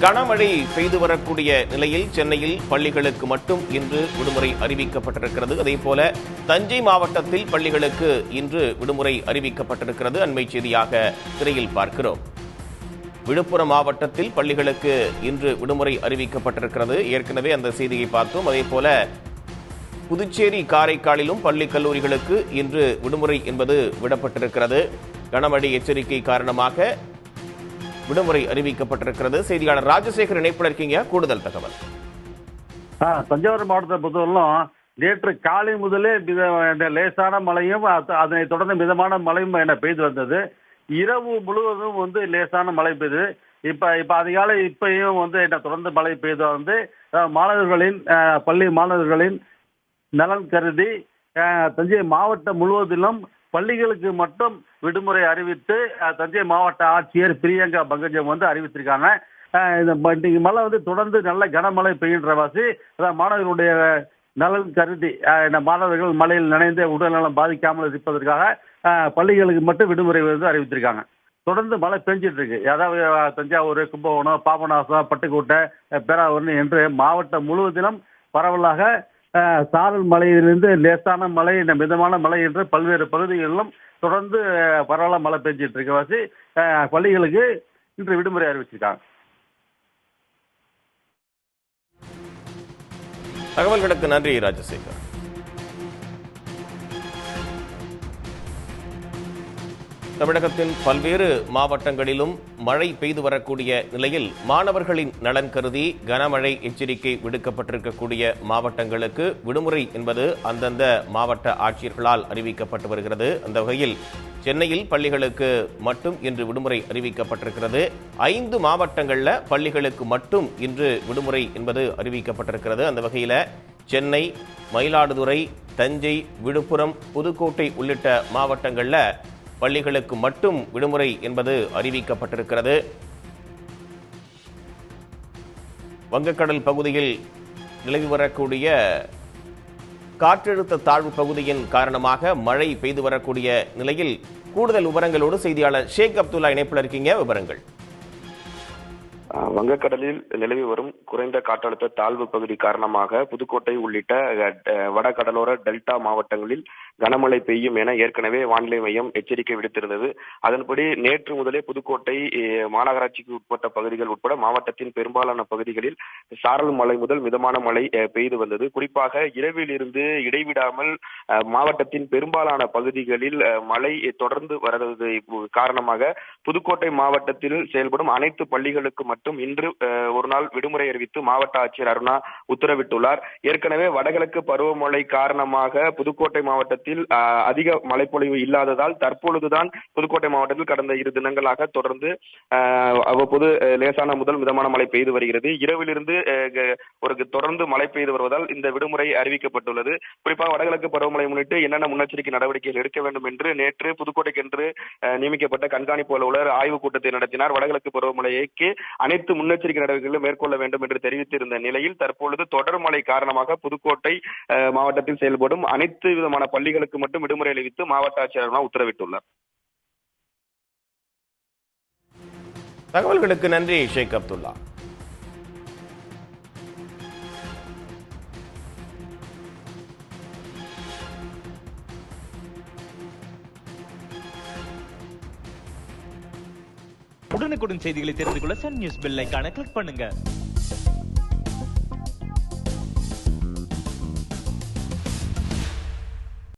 கனமழை பெய்து வரக்கூடிய நிலையில் சென்னையில் பள்ளிகளுக்கு மட்டும் இன்று விடுமுறை அறிவிக்கப்பட்டிருக்கிறது. அதேபோல தஞ்சை மாவட்டத்தில் பள்ளிகளுக்கு இன்று விடுமுறை அறிவிக்கப்பட்டிருக்கிறது. அண்மை செய்தியாக திரையில் பார்க்கிறோம். விழுப்புரம் மாவட்டத்தில் பள்ளிகளுக்கு இன்று விடுமுறை அறிவிக்கப்பட்டிருக்கிறது. ஏற்கனவே அந்த செய்தியை பார்த்தோம். அதேபோல புதுச்சேரி, காரைக்காலிலும் பள்ளி கல்லூரிகளுக்கு இன்று விடுமுறை என்பது விடப்பட்டிருக்கிறது. கனமழை எச்சரிக்கை காரணமாக விடுமுறை அறிவிக்கப்பட்டிருக்கிறது. செய்தியாளர் ராஜசேகர் இணைப்பில் இருக்கீங்க, கூடுதல் தகவல். தஞ்சாவூர் மாவட்டத்தை பொறுத்தவரையிலும் நேற்று காலை முதலே லேசான மழையும் அதனை தொடர்ந்து மிதமான மழையும் பெய்து வந்தது. இரவு முழுவதும் லேசான மழை பெய்து. இப்ப அதிகாலை இப்பயும் தொடர்ந்து மழை பெய்து மாணவர்களின் பள்ளி மாணவர்களின் நலன் கருதி தஞ்சை மாவட்டம் முழுவதிலும் பள்ளிகளுக்கு மட்டும் விடுமுறை அறிவித்து தஞ்சை மாவட்ட ஆட்சியர் பிரியங்கா பங்கஜம் அறிவித்திருக்காங்க. இன்னைக்கு மழை தொடர்ந்து நல்ல கனமழை பெய்கின்ற வாசி மாணவர்களுடைய நலன் கருதி மாணவர்கள் மழையில் நனைந்து உடல்நலம் பாதிக்காமல் இருப்பதற்காக பள்ளிகளுக்கு மட்டும் விடுமுறை அறிவித்திருக்காங்க. தொடர்ந்து மழை பெஞ்சிட்டு இருக்கு. அதாவது தஞ்சாவூர், கும்பகோணம், பாபநாசம், பட்டுக்கோட்டை, பேராவூர் என்று மாவட்டம் முழுவதிலும் பரவலாக சாரல் மழையிலிருந்து லேசான மழை, மிதமான மழை என்று பல்வேறு பகுதிகளிலும் தொடர்ந்து பரவலாக மழை பெஞ்சிட்டு இருக்க வாசி பள்ளிகளுக்கு இன்று விடுமுறை அறிவிச்சிருக்காங்க. தகவல்களுக்கு நன்றி ராஜசேகர். தமிழகத்தின் பல்வேறு மாவட்டங்களிலும் மழை பெய்து வரக்கூடிய நிலையில் மாணவர்களின் நலன் கருதி கனமழை எச்சரிக்கை விடுக்கப்பட்டிருக்கக்கூடிய மாவட்டங்களுக்கு விடுமுறை என்பது அந்தந்த மாவட்ட ஆட்சியர்களால் அறிவிக்கப்பட்டு வருகிறது. அந்த வகையில் சென்னையில் பள்ளிகளுக்கு மட்டும் இன்று விடுமுறை அறிவிக்கப்பட்டிருக்கிறது. 5 மாவட்டங்களில் பள்ளிகளுக்கு மட்டும் இன்று விடுமுறை என்பது அறிவிக்கப்பட்டிருக்கிறது. அந்த வகையில் சென்னை, மயிலாடுதுறை, தஞ்சை, விழுப்புரம், புதுக்கோட்டை உள்ளிட்ட மாவட்டங்களில் பள்ளிகளுக்கு மட்டும் விடுமுறை என்பது அறிவிக்கப்பட்டிருக்கிறது. வங்கக்கடல் பகுதியில் நிலவி வரக்கூடிய காற்றழுத்த தாழ்வு பகுதியின் காரணமாக மழை பெய்து வரக்கூடிய நிலையில் கூடுதல் விவரங்களோடு செய்தியாளர் ஷேக் அப்துல்லா இணைப்பில் இருக்கீங்க. விவரங்கள். வங்கக்கடலில் நிலவி வரும் குறைந்த காற்றழுத்த தாழ்வு பகுதி காரணமாக புதுக்கோட்டை உள்ளிட்ட வட கடலோர டெல்டா மாவட்டங்களில் கனமழை பெய்யும் என ஏற்கனவே வானிலை மையம் எச்சரிக்கை விடுத்திருந்தது. அதன்படி நேற்று முதலே புதுக்கோட்டை மாநகராட்சிக்கு உட்பட்ட பகுதிகள் உட்பட மாவட்டத்தின் பெரும்பாலான பகுதிகளில் சாரல் மழை முதல் மிதமான மழை பெய்து வந்தது. குறிப்பாக இரவில் இருந்து இடைவிடாமல் மாவட்டத்தின் பெரும்பாலான பகுதிகளில் மழை தொடர்ந்து வருவது காரணமாக புதுக்கோட்டை மாவட்டத்தில் செயல்படும் அனைத்து பள்ளிகளுக்கு மட்டும் இன்று ஒரு நாள் விடுமுறை அறிவித்து மாவட்ட ஆட்சியர் அருணா உத்தரவிட்டுள்ளார். ஏற்கனவே வடகிழக்கு பருவமழை காரணமாக புதுக்கோட்டை மாவட்டத்தில் அதிக மழைப்பொழிவு இல்லாததால் தற்பொழுதுதான் புதுக்கோட்டை மாவட்டத்தில் கடந்த 2 தினங்களாக தொடர்ந்து அவ்வப்போது லேசான முதல் மிதமான மழை பெய்து வருகிறது. இரவிலிருந்து தொடர்ந்து மழை பெய்து வருவதால் இந்த விடுமுறை அறிவிக்கப்பட்டுள்ளது. குறிப்பாக வடகிழக்கு பருவமழை முன்னிட்டு என்னென்ன முன்னெச்சரிக்கை நடவடிக்கைகள் எடுக்க வேண்டும் என்று நேற்று புதுக்கோட்டைக்கென்று நியமிக்கப்பட்ட கண்காணிப்பு அலுவலர் ஆய்வுக் கூட்டத்தை நடத்தினார். வடகிழக்கு பருவமழைக்கு அனைத்து முன்னெச்சரிக்கை நடவடிக்கைகளும் மேற்கொள்ள வேண்டும் என்று தெரிவித்திருந்த நிலையில் தற்பொழுது தொடர் மழை காரணமாக புதுக்கோட்டை மாவட்டத்தில் செயல்படும் அனைத்து விதமான பள்ளிகளுக்கு மட்டும் விடுமுறை அறிவித்து மாவட்ட ஆட்சியர் உத்தரவிட்டுள்ளார். தகவல்களுக்கு நன்றி ஷேக் அப்துல்லா. உடனுக்குடன் செய்திகளை தெரிந்து கொள்ள சன் நியூஸ் பெல் ஐகானை கிளிக் பண்ணுங்க.